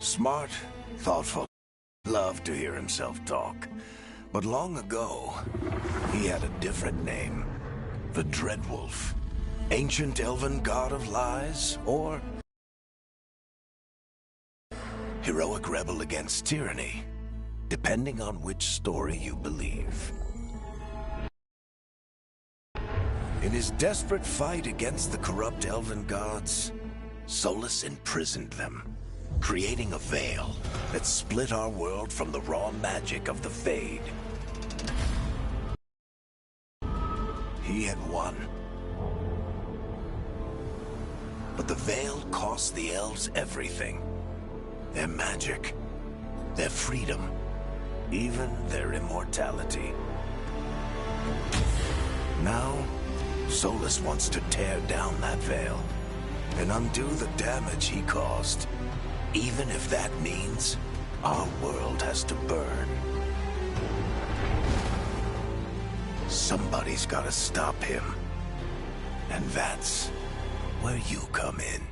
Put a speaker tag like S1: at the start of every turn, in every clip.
S1: Smart, thoughtful, loved to hear himself talk. But long ago, he had a different name. The Dreadwolf. Ancient elven god of lies, or heroic rebel against tyranny, depending on which story you believe. In his desperate fight against the corrupt elven gods, Solas imprisoned them, creating a veil that split our world from the raw magic of the Fade. He had won. But the veil cost the elves everything. Their magic, their freedom, even their immortality. Now, Solas wants to tear down that veil and undo the damage he caused, even if that means our world has to burn. Somebody's gotta stop him. And that's where you come in.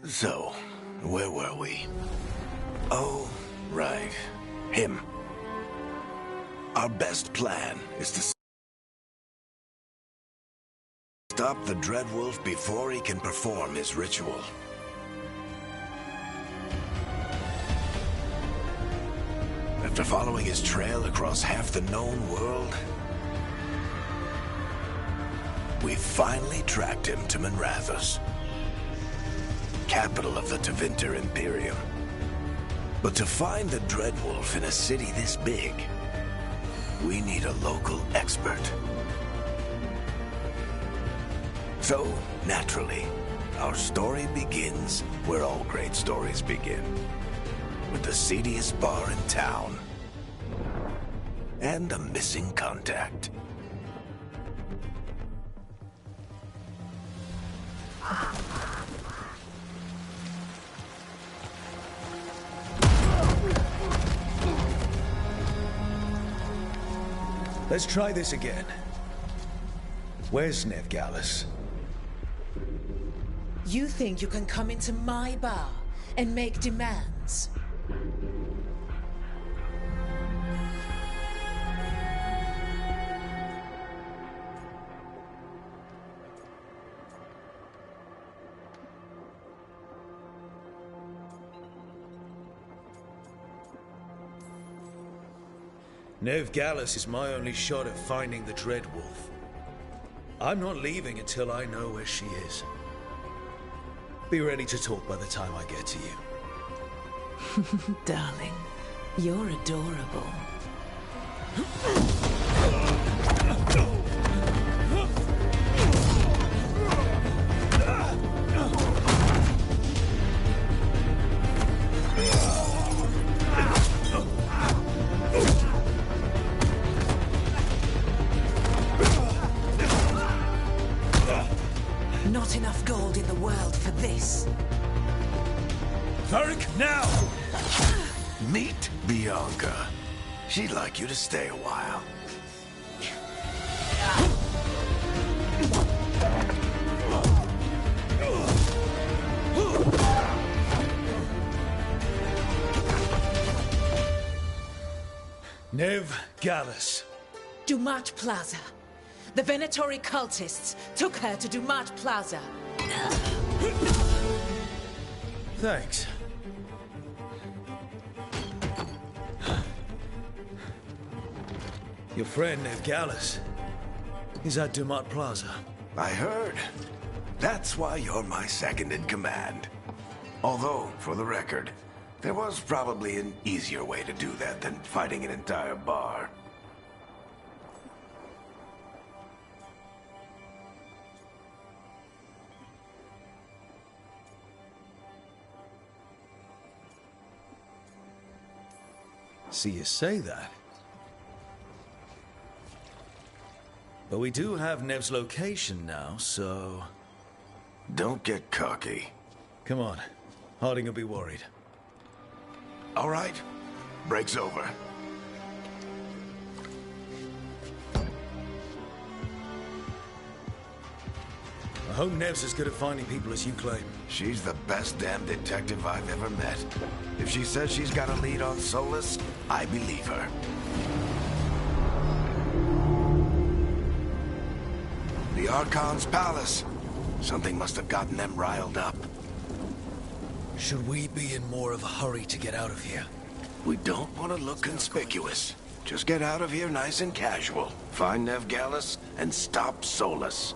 S1: So, where were we? Oh, right. Him. Our best plan is to stop the Dreadwolf before he can perform his ritual. After following his trail across half the known world, we finally tracked him to Minrathous, capital of the Tevinter Imperium. But to find the Dreadwolf in a city this big, we need a local expert. So, naturally, our story begins where all great stories begin. With the seediest bar in town. And a missing contact.
S2: Let's try this again. Where's Nev Gallus?
S3: You think you can come into my bar and make demands?
S2: Nev Gallus is my only shot at finding the Dreadwolf. I'm not leaving until I know where she is. Be ready to talk by the time I get to you.
S3: Darling, you're adorable. Not enough gold in the world for this.
S2: Varric, now!
S1: Meet Bianca. She'd like you to stay a while.
S2: Nev Gallus.
S3: Dumat Plaza. The Venatori cultists took her to Dumat Plaza.
S2: Thanks. Your friend, Nev Gallus, is at Dumat Plaza.
S1: I heard. That's why you're my second in command. Although, for the record, there was probably an easier way to do that than fighting an entire bar.
S2: See you say that. But we do have Nev's location now, so...
S1: Don't get cocky.
S2: Come on. Harding will be worried.
S1: All right. Break's over.
S2: I hope Nev's as good at finding people as you claim.
S1: She's the best damn detective I've ever met. If she says she's got a lead on Solas, I believe her. The Archon's palace. Something must have gotten them riled up.
S2: Should we be in more of a hurry to get out of here?
S1: We don't want to look conspicuous. Just get out of here nice and casual. Find Nev Gallus and stop Solas.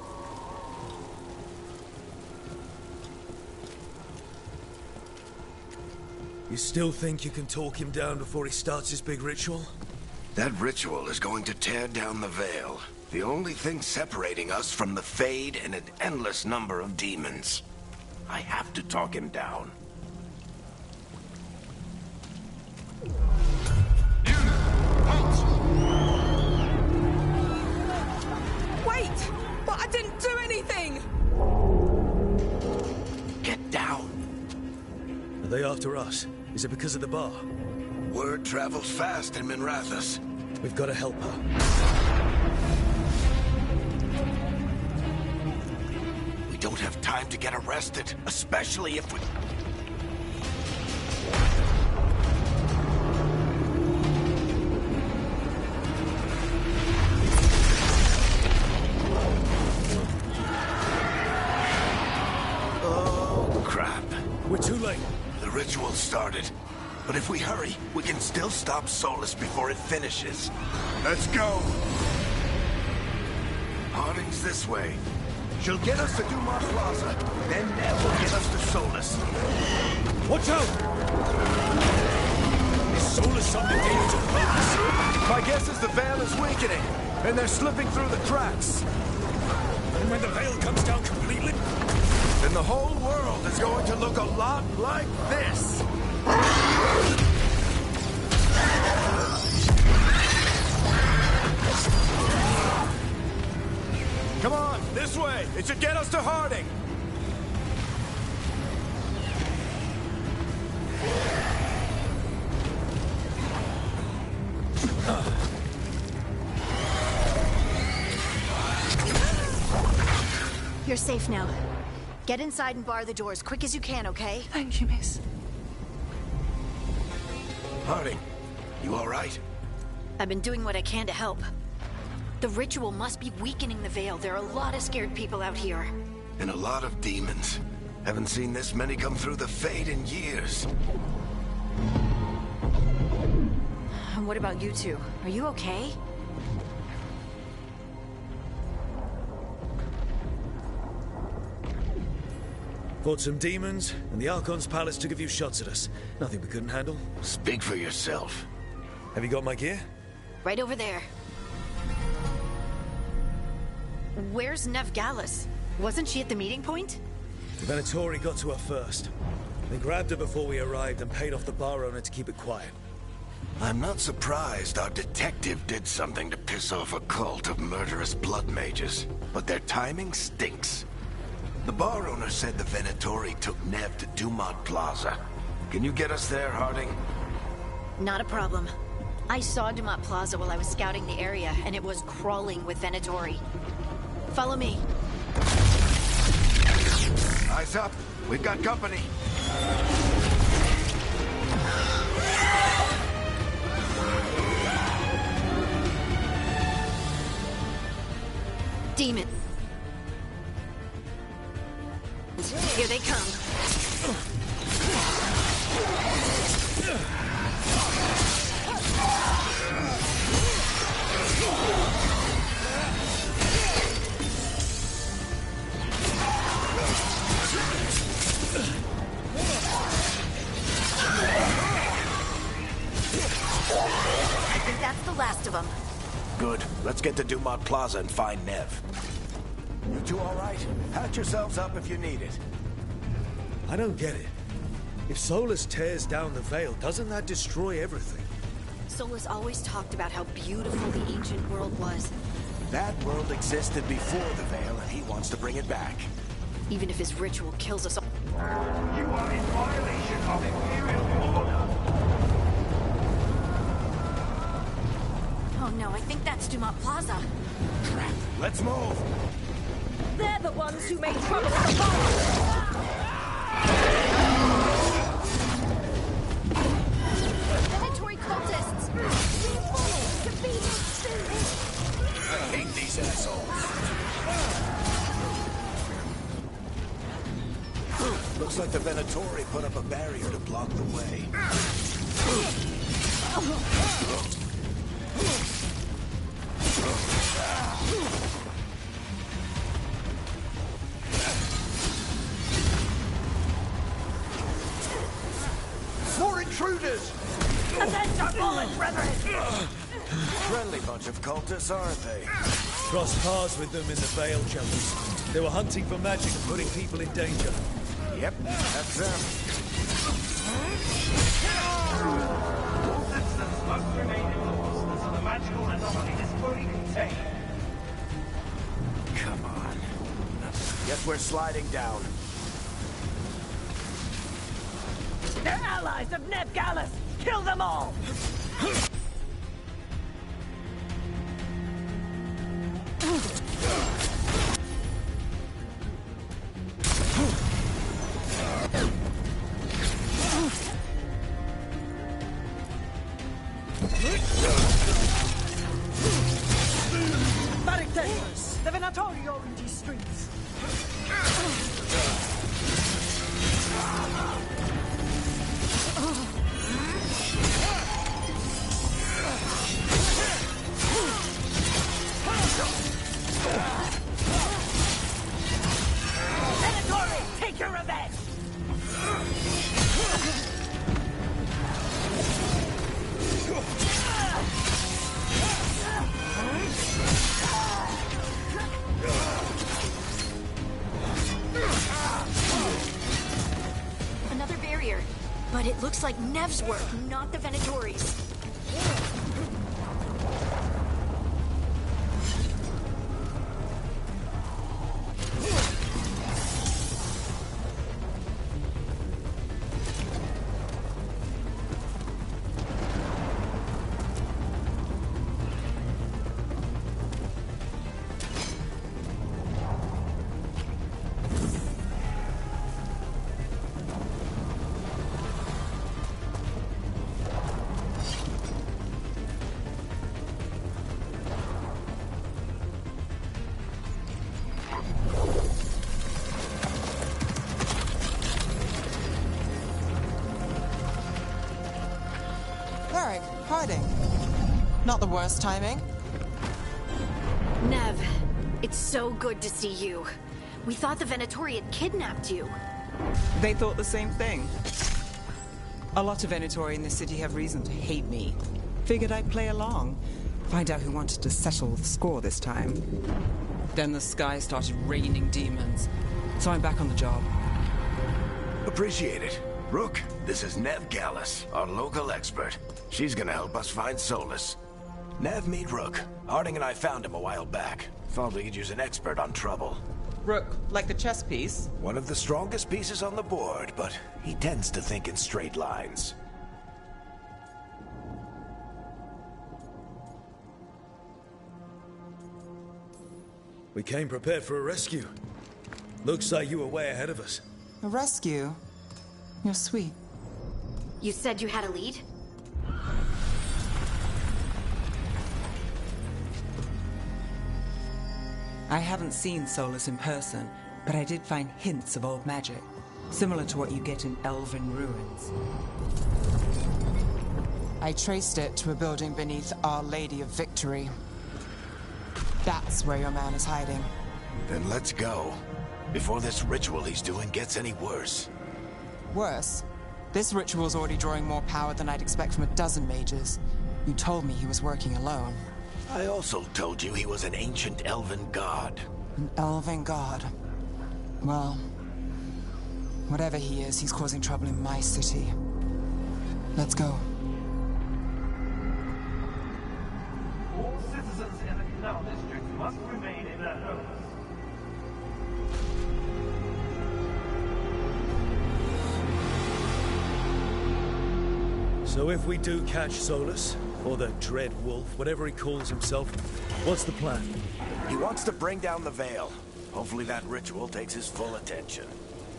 S2: You still think you can talk him down before he starts his big ritual?
S1: That ritual is going to tear down the Veil. The only thing separating us from the Fade and an endless number of demons. I have to talk him down.
S3: Wait! But I didn't do anything!
S1: Get down.
S2: Are they after us? Is it because of the bar?
S1: Word travels fast in Minrathous.
S2: We've got to help her.
S1: We don't have time to get arrested, especially if we... ritual started. But if we hurry, we can still stop Solus before it finishes. Let's go! Harding's this way. She'll get us to Dumont Plaza, then Ned will get us to Solus.
S2: Watch out! Is Solus on the deal to pass?
S1: My guess is the veil is weakening, and they're slipping through the cracks.
S2: And when the veil comes down completely?
S1: Then the whole world is going to look a lot like this. Come on, this way! It should get us to Harding!
S4: You're safe now. Get inside and bar the door as quick as you can, okay?
S3: Thank you, miss.
S1: Harding, you all right?
S4: I've been doing what I can to help. The ritual must be weakening the veil. There are a lot of scared people out here.
S1: And a lot of demons. Haven't seen this many come through the Fade in years.
S4: And what about you two? Are you okay?
S2: Fought some demons, and the Archon's palace took a few shots at us. Nothing we couldn't handle.
S1: Speak for yourself.
S2: Have you got my gear?
S4: Right over there. Where's Nev Gallus? Wasn't she at the meeting point?
S2: The Venatori got to her first. They grabbed her before we arrived and paid off the bar owner to keep it quiet.
S1: I'm not surprised our detective did something to piss off a cult of murderous blood mages, but their timing stinks. The bar owner said the Venatori took Nev to Dumont Plaza. Can you get us there, Harding?
S4: Not a problem. I saw Dumont Plaza while I was scouting the area, and it was crawling with Venatori. Follow me.
S1: Eyes up. We've got company.
S4: Demon. Here they come. I think that's the last of them.
S1: Good. Let's get to Dumont Plaza and find Nev. You two all right? Patch yourselves up if you need it.
S2: I don't get it. If Solus tears down the veil, doesn't that destroy everything?
S4: Solus always talked about how beautiful the ancient world was.
S1: That world existed before the veil, and he wants to bring it back.
S4: Even if his ritual kills us all.
S1: You are in violation of Imperial order.
S4: Oh no, I think that's Dumont Plaza.
S1: Crap. Let's move.
S3: They're the ones who made trouble at the bar!
S4: Venatori cultists!
S1: I hate these assholes. Looks like the Venatori put up a barrier to block the way. More intruders!
S3: Avenge our fallen brethren!
S1: Friendly bunch of cultists, aren't they?
S2: Crossed paths with them in the Veil Chambers. They were hunting for magic and putting people in danger.
S1: Yep, that's them.
S5: All citizens must remain in the halls until the magical anomaly is fully contained.
S1: Come on. Guess we're sliding down.
S3: They're allies of Nev Gallus! Kill them all! Barricades! The Venatori are in these streets!
S5: Venatori, take your revenge!
S4: Another barrier. But it looks like Nev's work, not the Venatori's.
S6: Varric, Harding. Not the worst timing.
S4: Nev, it's so good to see you. We thought the Venatori had kidnapped you.
S6: They thought the same thing. A lot of Venatori in this city have reason to hate me. Figured I'd play along. Find out who wanted to settle the score this time. Then the sky started raining demons. So I'm back on the job.
S1: Appreciate it. Rook, this is Nev Gallus, our local expert. She's gonna help us find Solus. Nev, meet Rook. Harding and I found him a while back. Thought we could use an expert on trouble.
S6: Rook, like the chess piece?
S1: One of the strongest pieces on the board, but he tends to think in straight lines.
S2: We came prepared for a rescue. Looks like you were way ahead of us.
S6: A rescue? You're sweet.
S4: You said you had a lead?
S6: I haven't seen Solus in person, but I did find hints of old magic, similar to what you get in Elven ruins. I traced it to a building beneath Our Lady of Victory. That's where your man is hiding.
S1: Then let's go. Before this ritual he's doing gets any worse.
S6: Worse, this ritual's already drawing more power than I'd expect from a dozen mages. You told me he was working alone.
S1: I also told you he was an ancient elven god.
S6: An elven god. Well, whatever he is, he's causing trouble in my city. Let's go.
S5: All citizens in the canal district must remain in their homes.
S2: So if we do catch Solus, or the Dread Wolf, whatever he calls himself, what's the plan?
S1: He wants to bring down the veil. Hopefully that ritual takes his full attention.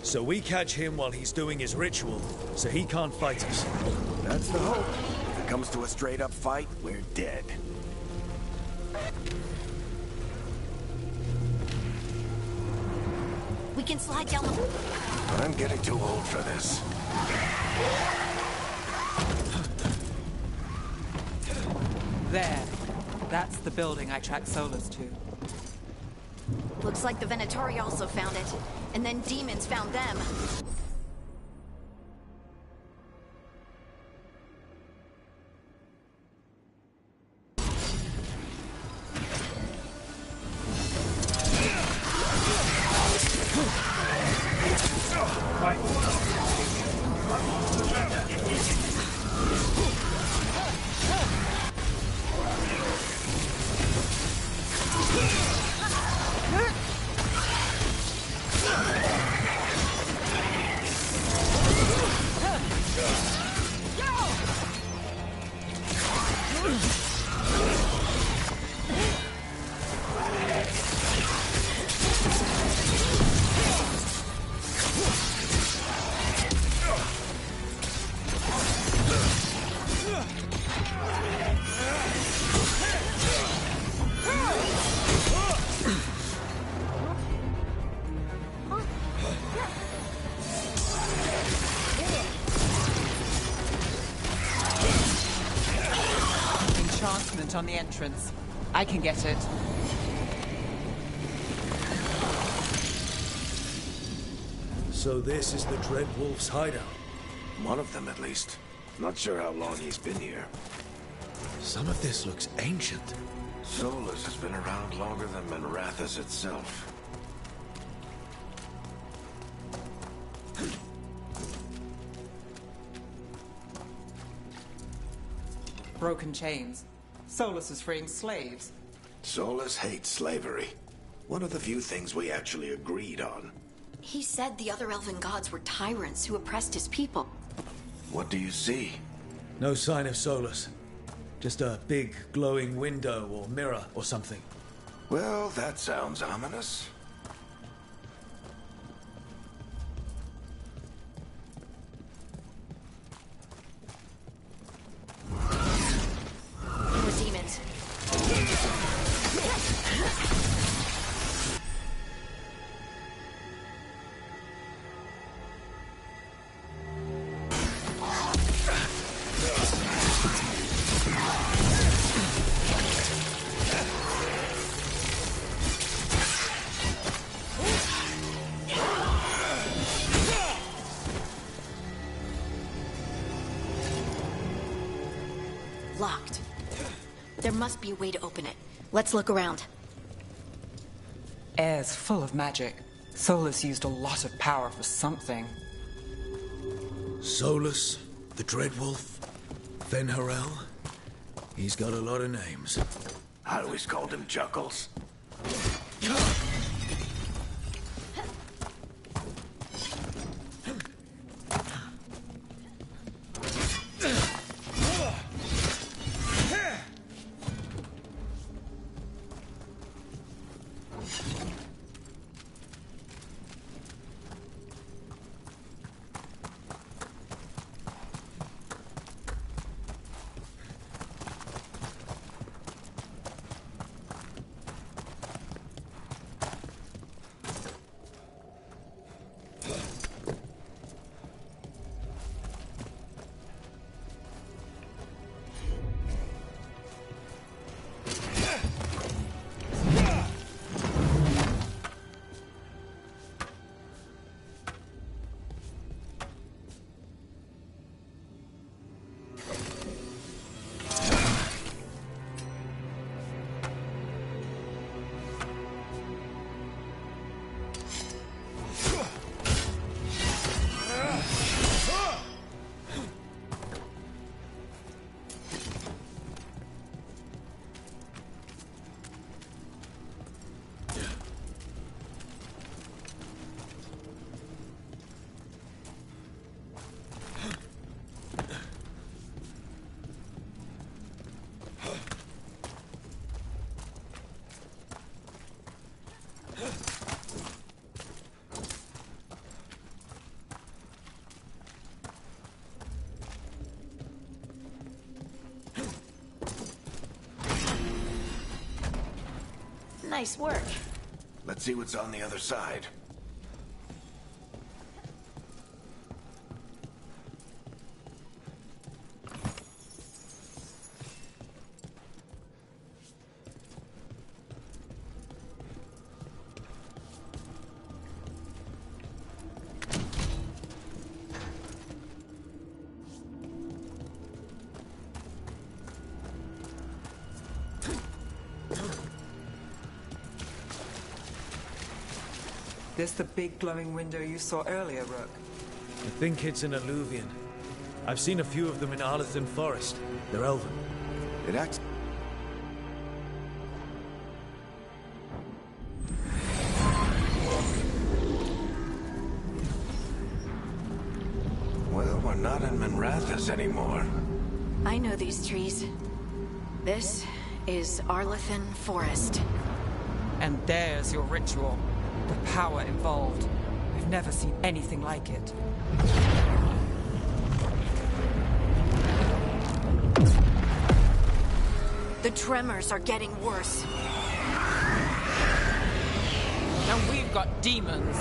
S2: So we catch him while he's doing his ritual, so he can't fight us.
S1: That's the hope. If it comes to a straight-up fight, we're dead.
S4: We can slide down the...
S1: I'm getting too old for this.
S6: There. That's the building I tracked Solus to.
S4: Looks like the Venatori also found it. And then demons found them.
S6: On the entrance. I can get it.
S2: So this is the Dreadwolf's hideout.
S1: One of them, at least. Not sure how long he's been here.
S2: Some of this looks ancient.
S1: Solus has been around longer than Minrathous itself.
S6: Broken chains. Solus is freeing slaves.
S1: Solus hates slavery. One of the few things we actually agreed on.
S4: He said the other elven gods were tyrants who oppressed his people.
S1: What do you see?
S2: No sign of Solus. Just a big glowing window or mirror or something.
S1: Well, that sounds ominous.
S4: More demons. Locked. There must be a way to open it. Let's look around.
S6: Air's full of magic. Solus used a lot of power for something.
S2: Solus, the Dreadwolf, Fen'Harel. He's got a lot of names.
S1: I always called him Chuckles.
S4: Nice work.
S1: Let's see what's on the other side.
S6: This the big glowing window you saw earlier, Rook?
S2: I think it's an Alluvian. I've seen a few of them in Arlesden Forest. They're elven.
S1: It acts... Well, we're not in Minrathous anymore.
S4: I know these trees. This is Arlesden Forest.
S6: And there's your ritual. The power involved. I've never seen anything like it.
S4: The tremors are getting worse.
S6: And we've got demons.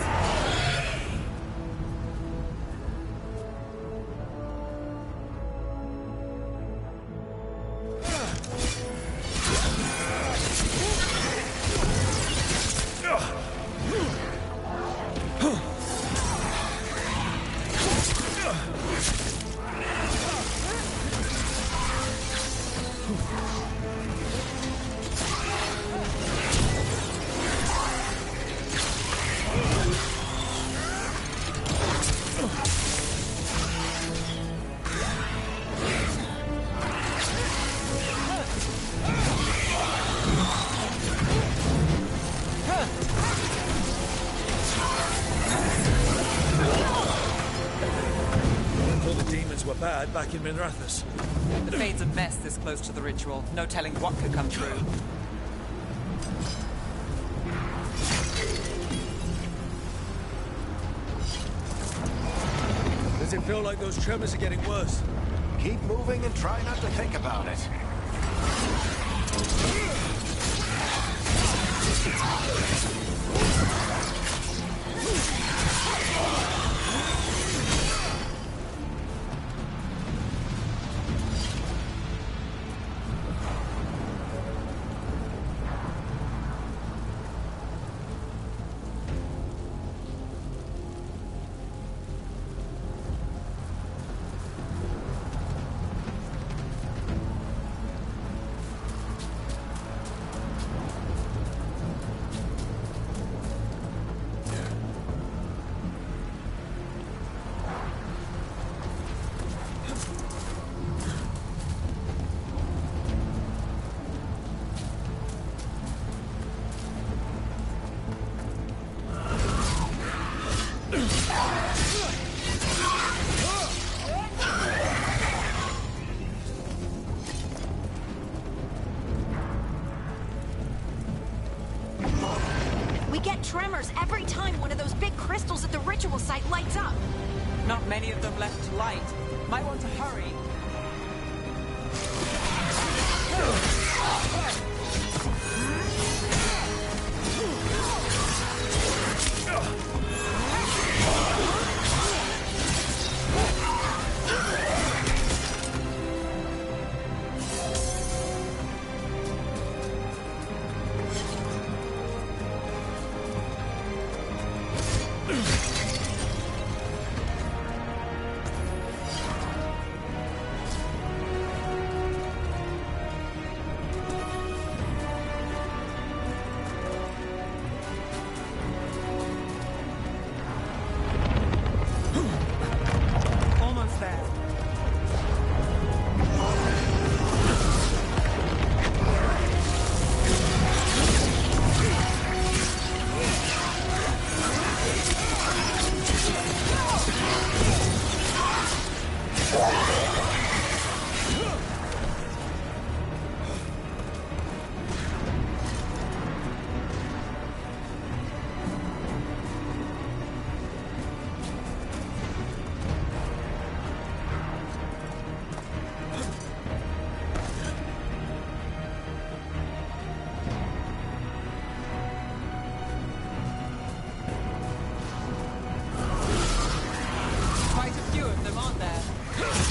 S2: demons were bad back in Minrathous.
S6: The Fade's a mess this close to the ritual. No telling what could come through.
S2: Does it feel like those tremors are getting worse?
S1: Keep moving and try not to think about it.
S4: Tremors every time one of those big crystals at the ritual site lights up.
S6: Not many of them left to light. Might want to hurry.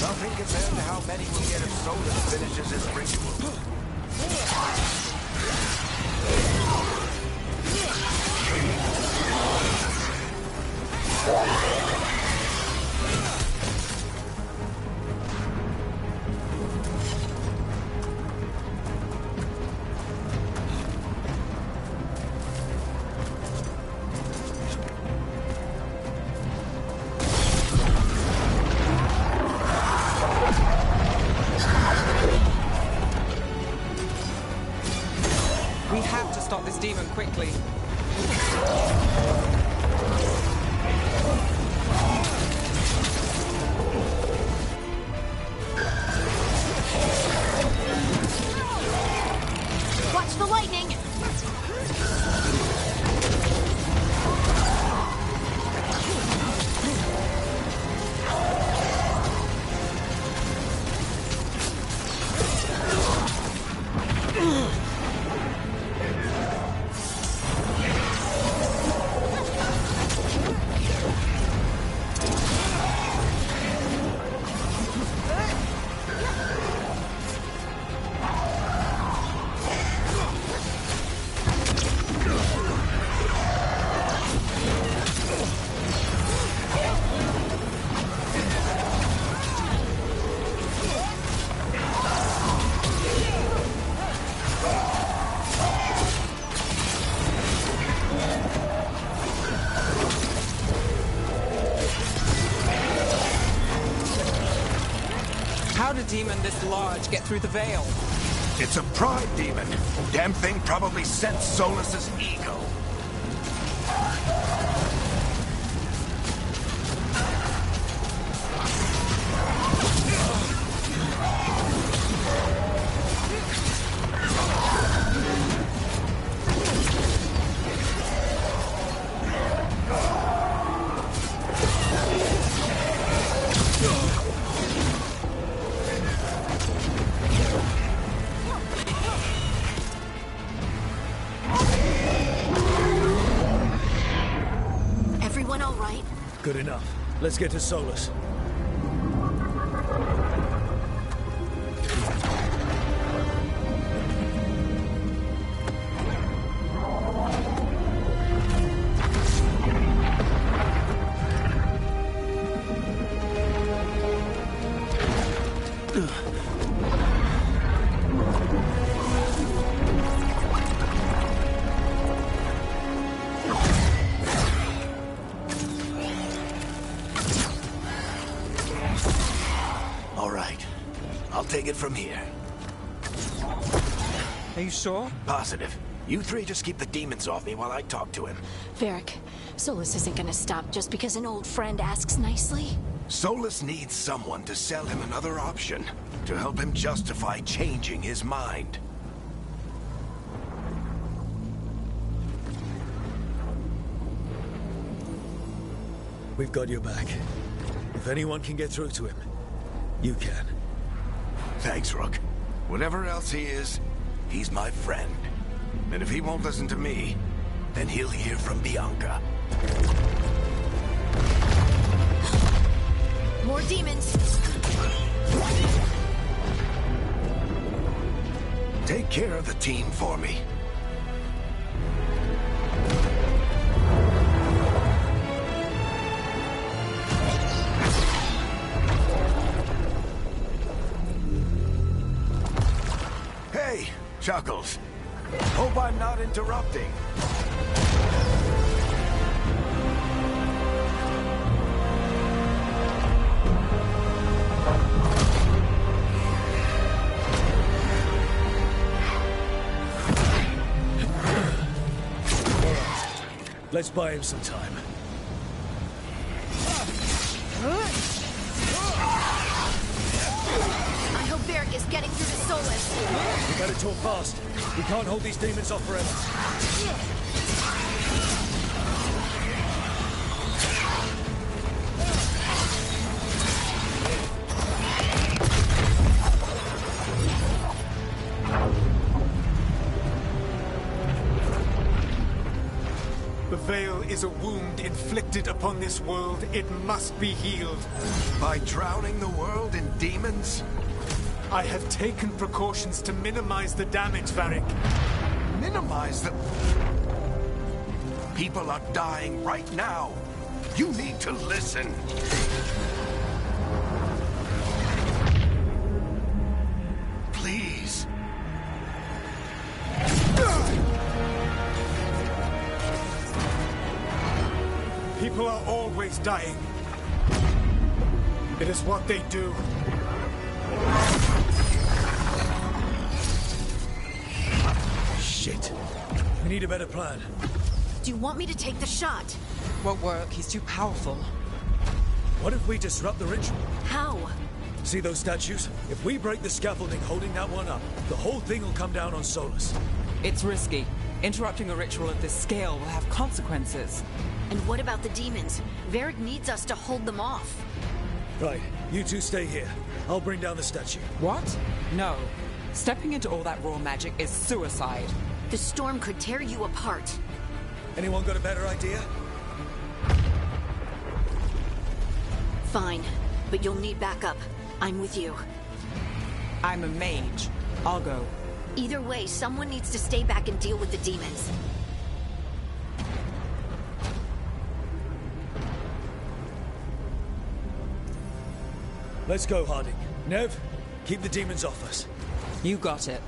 S6: Nothing compared to how many we'll get if Solus finishes his ritual. We have to stop this demon quickly.
S4: Watch the lightning!
S6: How did a demon this large get through the veil?
S1: It's a pride demon. Damn thing probably sensed Solus's ego.
S4: right?
S2: Good enough. Let's get to Solus.
S1: Take it from here.
S6: Are you sure?
S1: Positive. You three just keep the demons off me while I talk to him.
S4: Varric, Solus isn't gonna stop just because an old friend asks nicely.
S1: Solus needs someone to sell him another option, to help him justify changing his mind.
S2: We've got your back. If anyone can get through to him, you can.
S1: Thanks, Rook. Whatever else he is, he's my friend. And if he won't listen to me, then he'll hear from Bianca.
S4: More demons!
S1: Take care of the team for me. Chuckles. Hope I'm not interrupting.
S2: Let's buy him some time.
S4: I hope Varric is getting through to Solus.
S2: We better talk fast. We can't hold these demons off forever.
S7: The Veil is a wound inflicted upon this world. It must be healed.
S1: By drowning the world in demons?
S7: I have taken precautions to minimize the damage, Varric.
S1: Minimize the... People are dying right now. You need to listen. Please.
S7: People are always dying. It is what they do.
S2: Shit. We need a better plan.
S4: Do you want me to take the shot?
S6: Won't work. He's too powerful.
S2: What if we disrupt the ritual?
S4: How?
S2: See those statues? If we break the scaffolding holding that one up, the whole thing will come down on Solus.
S6: It's risky. Interrupting a ritual of this scale will have consequences.
S4: And what about the demons? Varric needs us to hold them off.
S2: Right, you two stay here. I'll bring down the statue.
S6: What? No. Stepping into all that raw magic is suicide.
S4: The storm could tear you apart.
S2: Anyone got a better idea?
S4: Fine, but you'll need backup. I'm with you.
S6: I'm a mage. I'll go.
S4: Either way, someone needs to stay back and deal with the demons.
S2: Let's go, Harding. Nev, keep the demons off us.
S6: You got it.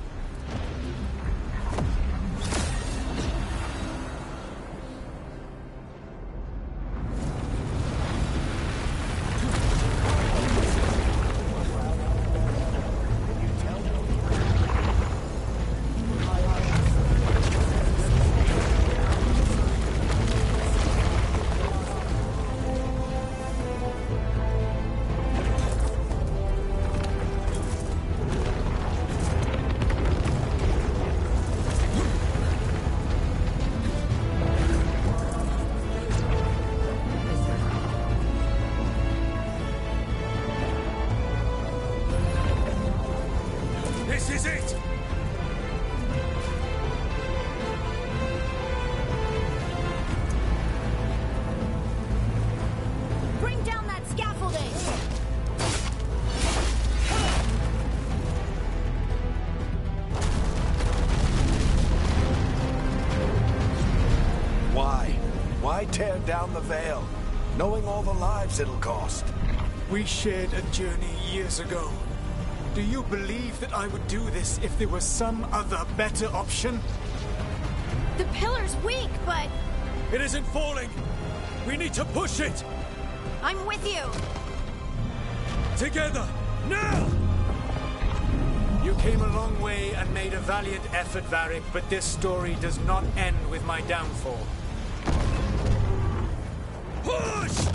S1: Why tear down the Veil, knowing all the lives it'll cost?
S7: We shared a journey years ago. Do you believe that I would do this if there was some other better option?
S4: The pillar's weak, but
S2: It isn't falling! We need to push it!
S4: I'm with you.
S2: Together! Now!
S7: You came a long way and made a valiant effort, Varric, but this story does not end with my downfall.
S2: Push!